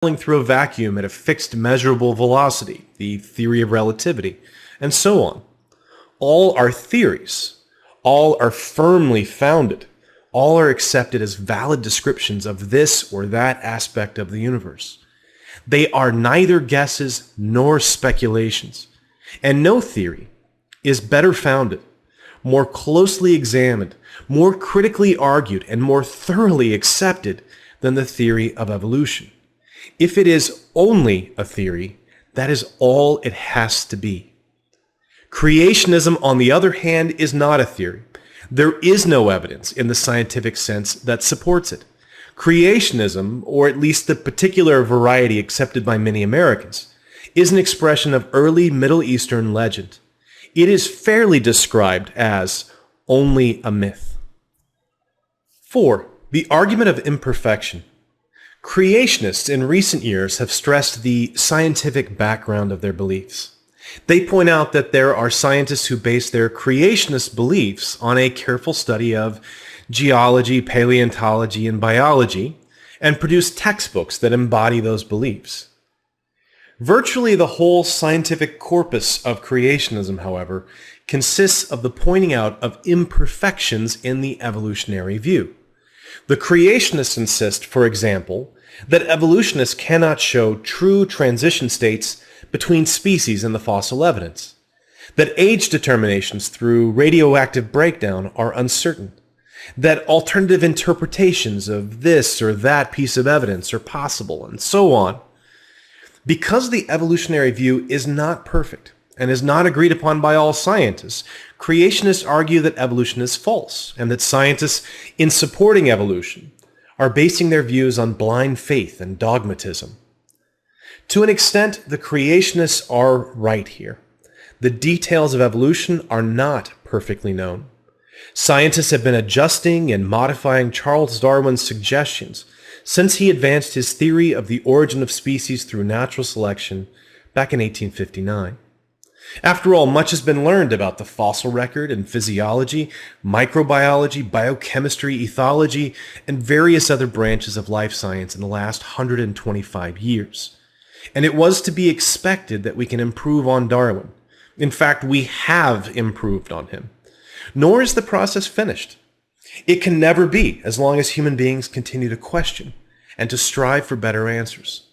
through a vacuum at a fixed measurable velocity, the theory of relativity, and so on. All are theories. All are firmly founded. All are accepted as valid descriptions of this or that aspect of the universe. They are neither guesses nor speculations, and no theory is better founded, more closely examined, more critically argued, and more thoroughly accepted than the theory of evolution. If it is only a theory, that is all it has to be. Creationism, on the other hand, is not a theory. There is no evidence in the scientific sense that supports it. Creationism, or at least the particular variety accepted by many Americans, is an expression of early Middle Eastern legend. It is fairly described as only a myth. 4. The argument of imperfection. Creationists in recent years have stressed the scientific background of their beliefs. They point out that there are scientists who base their creationist beliefs on a careful study of geology, paleontology, and biology, and produce textbooks that embody those beliefs. Virtually the whole scientific corpus of creationism, however, consists of the pointing out of imperfections in the evolutionary view. The creationists insist, for example, that evolutionists cannot show true transition states between species in the fossil evidence, that age determinations through radioactive breakdown are uncertain, that alternative interpretations of this or that piece of evidence are possible, and so on. Because the evolutionary view is not perfect and is not agreed upon by all scientists, creationists argue that evolution is false, and that scientists, in supporting evolution, are basing their views on blind faith and dogmatism. To an extent, the creationists are right here. The details of evolution are not perfectly known. Scientists have been adjusting and modifying Charles Darwin's suggestions since he advanced his theory of the origin of species through natural selection back in 1859. After all, much has been learned about the fossil record and physiology, microbiology, biochemistry, ethology, and various other branches of life science in the last 125 years. And it was to be expected that we can improve on Darwin. In fact, we have improved on him. Nor is the process finished. It can never be, as long as human beings continue to question and to strive for better answers.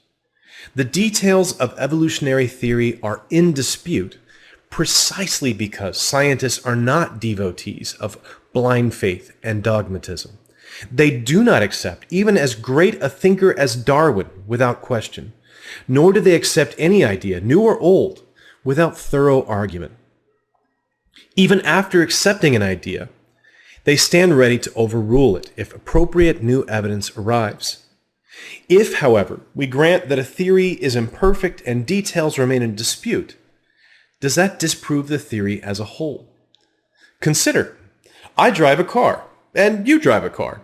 The details of evolutionary theory are in dispute precisely because scientists are not devotees of blind faith and dogmatism. They do not accept even as great a thinker as Darwin without question, nor do they accept any idea, new or old, without thorough argument. Even after accepting an idea, they stand ready to overrule it if appropriate new evidence arrives. If, however, we grant that a theory is imperfect and details remain in dispute, does that disprove the theory as a whole? Consider, I drive a car, and you drive a car.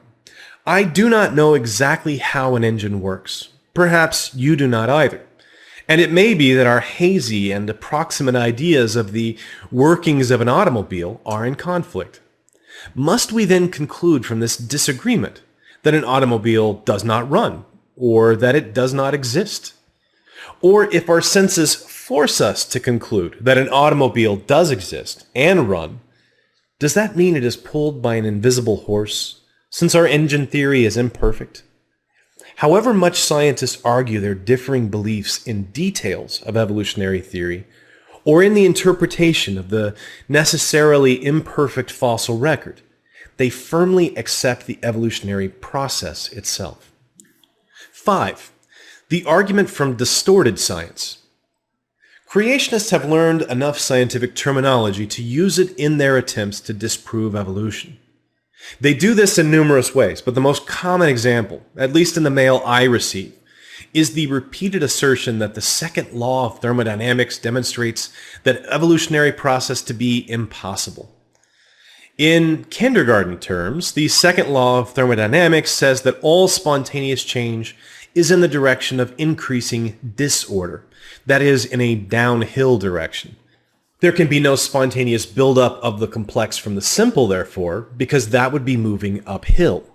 I do not know exactly how an engine works. Perhaps you do not either. And it may be that our hazy and approximate ideas of the workings of an automobile are in conflict. Must we then conclude from this disagreement that an automobile does not run, or that it does not exist? Or if our senses force us to conclude that an automobile does exist and run, does that mean it is pulled by an invisible horse, since our engine theory is imperfect? However much scientists argue their differing beliefs in details of evolutionary theory, or in the interpretation of the necessarily imperfect fossil record, they firmly accept the evolutionary process itself. 5. The argument from distorted science. Creationists have learned enough scientific terminology to use it in their attempts to disprove evolution. They do this in numerous ways, but the most common example, at least in the mail I receive, is the repeated assertion that the second law of thermodynamics demonstrates that evolutionary process to be impossible. In kindergarten terms, the second law of thermodynamics says that all spontaneous change is in the direction of increasing disorder, that is, in a downhill direction. There can be no spontaneous buildup of the complex from the simple, therefore, because that would be moving uphill.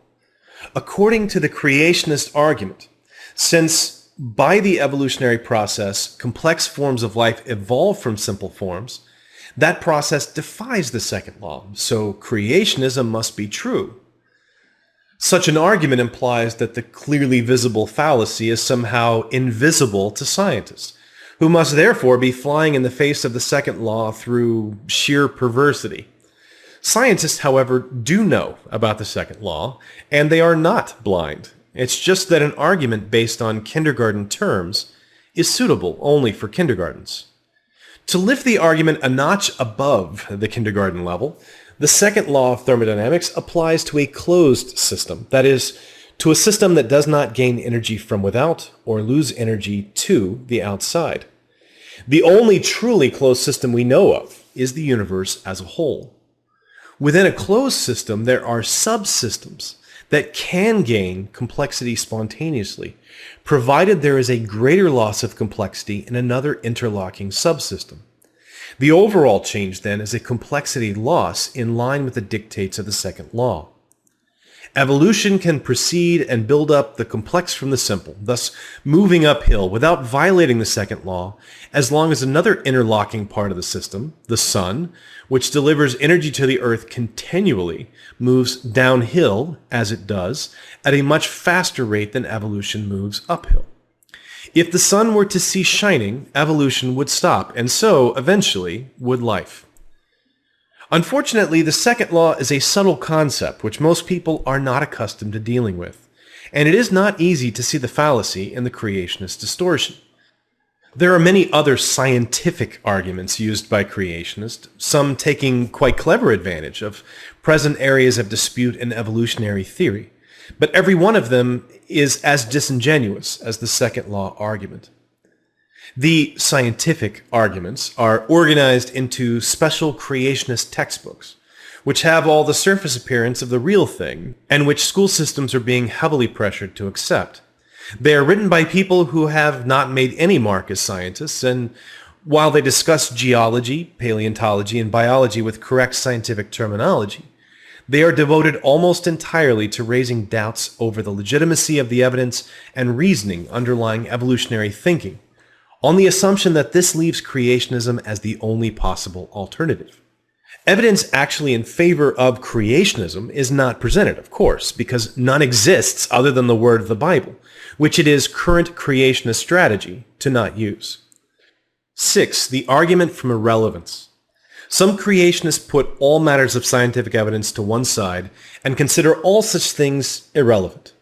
According to the creationist argument, since by the evolutionary process, complex forms of life evolve from simple forms, that process defies the second law, so creationism must be true. Such an argument implies that the clearly visible fallacy is somehow invisible to scientists, who must therefore be flying in the face of the second law through sheer perversity. Scientists, however, do know about the second law, and they are not blind. It's just that an argument based on kindergarten terms is suitable only for kindergartens. To lift the argument a notch above the kindergarten level, the second law of thermodynamics applies to a closed system, that is, to a system that does not gain energy from without or lose energy to the outside. The only truly closed system we know of is the universe as a whole. Within a closed system, there are subsystems that can gain complexity spontaneously, provided there is a greater loss of complexity in another interlocking subsystem. The overall change, then, is a complexity loss in line with the dictates of the second law. Evolution can proceed and build up the complex from the simple, thus moving uphill without violating the second law, as long as another interlocking part of the system, the sun, which delivers energy to the earth continually, moves downhill, as it does, at a much faster rate than evolution moves uphill. If the sun were to cease shining, evolution would stop, and so, eventually, would life. Unfortunately, the second law is a subtle concept which most people are not accustomed to dealing with, and it is not easy to see the fallacy in the creationist distortion. There are many other scientific arguments used by creationists, some taking quite clever advantage of present areas of dispute in evolutionary theory, but every one of them is as disingenuous as the second law argument. The scientific arguments are organized into special creationist textbooks, which have all the surface appearance of the real thing, and which school systems are being heavily pressured to accept. They are written by people who have not made any mark as scientists, and while they discuss geology, paleontology, and biology with correct scientific terminology, they are devoted almost entirely to raising doubts over the legitimacy of the evidence and reasoning underlying evolutionary thinking, on the assumption that this leaves creationism as the only possible alternative. Evidence actually in favor of creationism is not presented, of course, because none exists other than the word of the Bible, which it is current creationist strategy to not use. 6. The argument from irrelevance. Some creationists put all matters of scientific evidence to one side and consider all such things irrelevant.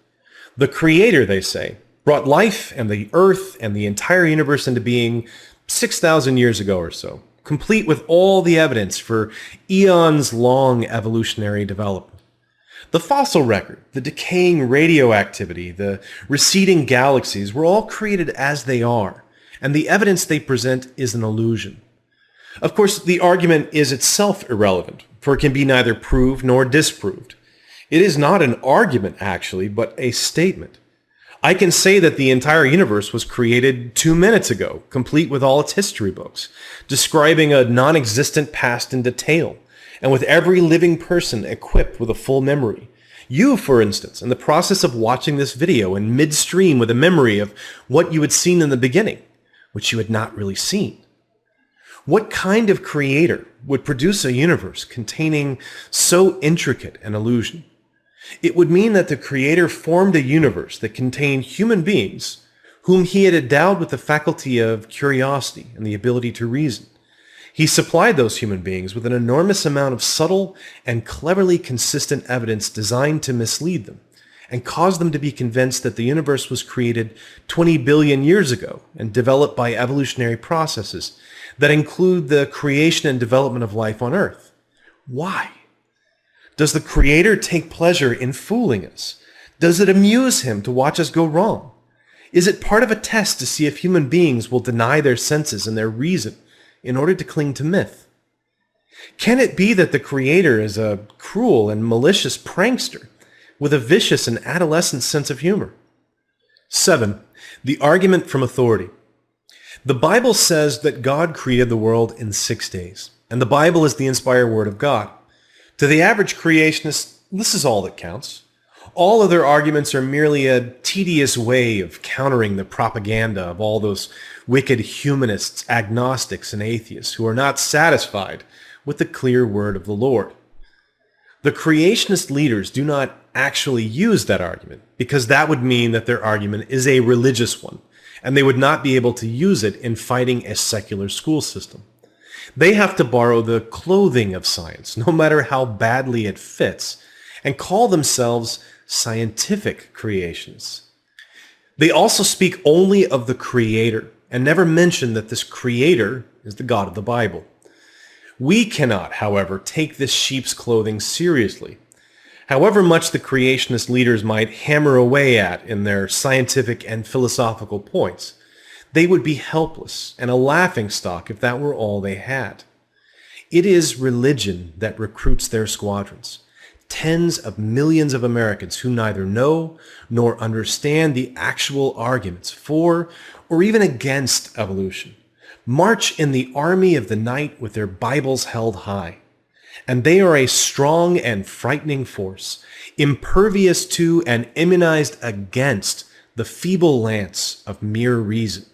The Creator, they say, brought life and the earth and the entire universe into being 6,000 years ago or so, complete with all the evidence for eons-long evolutionary development. The fossil record, the decaying radioactivity, the receding galaxies were all created as they are, and the evidence they present is an illusion. Of course, the argument is itself irrelevant, for it can be neither proved nor disproved. It is not an argument, actually, but a statement. I can say that the entire universe was created 2 minutes ago, complete with all its history books, describing a non-existent past in detail, and with every living person equipped with a full memory. You, for instance, in the process of watching this video in midstream with a memory of what you had seen in the beginning, which you had not really seen. What kind of creator would produce a universe containing so intricate an illusion? It would mean that the Creator formed a universe that contained human beings whom he had endowed with the faculty of curiosity and the ability to reason. He supplied those human beings with an enormous amount of subtle and cleverly consistent evidence designed to mislead them and cause them to be convinced that the universe was created 20 billion years ago and developed by evolutionary processes that include the creation and development of life on Earth. Why? Does the Creator take pleasure in fooling us? Does it amuse him to watch us go wrong? Is it part of a test to see if human beings will deny their senses and their reason in order to cling to myth? Can it be that the Creator is a cruel and malicious prankster with a vicious and adolescent sense of humor? 7. The argument from authority. The Bible says that God created the world in 6 days, and the Bible is the inspired word of God. To the average creationist, this is all that counts. All of their arguments are merely a tedious way of countering the propaganda of all those wicked humanists, agnostics, and atheists who are not satisfied with the clear word of the Lord. The creationist leaders do not actually use that argument, because that would mean that their argument is a religious one, and they would not be able to use it in fighting a secular school system. They have to borrow the clothing of science, no matter how badly it fits, and call themselves scientific creationists. They also speak only of the Creator, and never mention that this Creator is the God of the Bible. We cannot, however, take this sheep's clothing seriously. However much the creationist leaders might hammer away at in their scientific and philosophical points, they would be helpless and a laughingstock if that were all they had. It is religion that recruits their squadrons. Tens of millions of Americans who neither know nor understand the actual arguments for or even against evolution march in the army of the night with their Bibles held high. And they are a strong and frightening force, impervious to and immunized against the feeble lance of mere reason.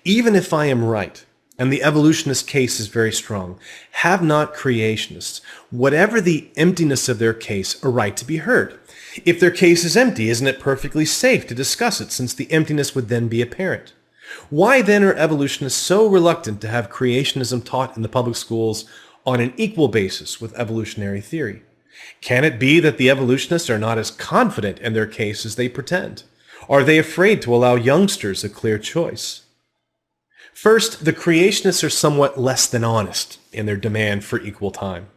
Even if I am right, and the evolutionist case is very strong, have not creationists, whatever the emptiness of their case, a right to be heard? If their case is empty, isn't it perfectly safe to discuss it, since the emptiness would then be apparent? Why then are evolutionists so reluctant to have creationism taught in the public schools on an equal basis with evolutionary theory? Can it be that the evolutionists are not as confident in their case as they pretend? Are they afraid to allow youngsters a clear choice? First, the creationists are somewhat less than honest in their demand for equal time.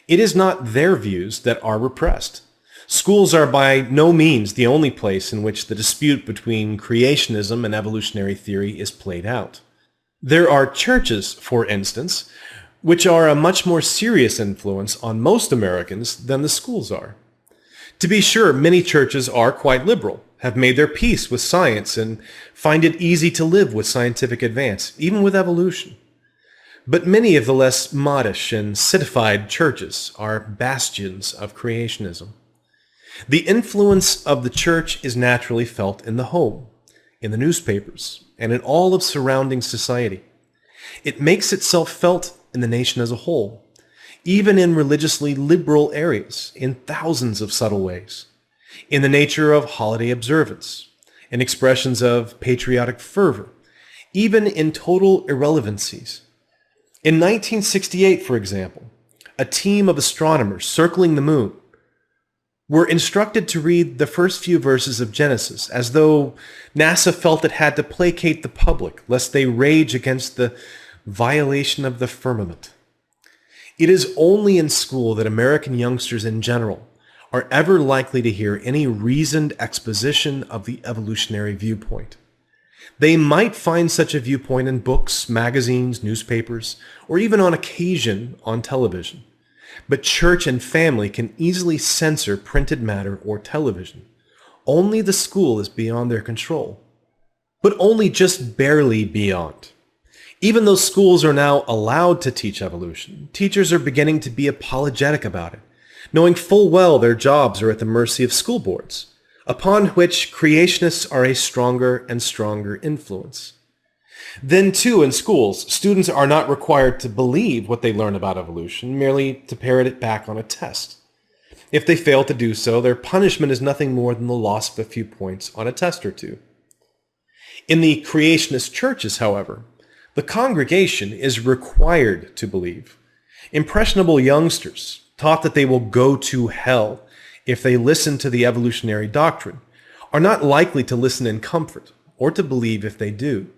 It is not their views that are repressed. Schools are by no means the only place in which the dispute between creationism and evolutionary theory is played out. There are churches, for instance, which are a much more serious influence on most Americans than the schools are. To be sure, many churches are quite liberal, have made their peace with science, and find it easy to live with scientific advance, even with evolution. But many of the less modish and citified churches are bastions of creationism. The influence of the church is naturally felt in the home, in the newspapers, and in all of surrounding society. It makes itself felt in the nation as a whole, even in religiously liberal areas, in thousands of subtle ways, in the nature of holiday observance, in expressions of patriotic fervor, even in total irrelevancies. In 1968, for example, a team of astronomers circling the moon were instructed to read the first few verses of Genesis, as though NASA felt it had to placate the public, lest they rage against the violation of the firmament. It is only in school that American youngsters in general are ever likely to hear any reasoned exposition of the evolutionary viewpoint. They might find such a viewpoint in books, magazines, newspapers, or even on occasion on television. But church and family can easily censor printed matter or television. Only the school is beyond their control. But only just barely beyond. Even though schools are now allowed to teach evolution, teachers are beginning to be apologetic about it, knowing full well their jobs are at the mercy of school boards, upon which creationists are a stronger and stronger influence. Then, too, in schools, students are not required to believe what they learn about evolution, merely to parrot it back on a test. If they fail to do so, their punishment is nothing more than the loss of a few points on a test or two. In the creationist churches, however, the congregation is required to believe. Impressionable youngsters, taught that they will go to hell if they listen to the evolutionary doctrine, are not likely to listen in comfort or to believe if they do.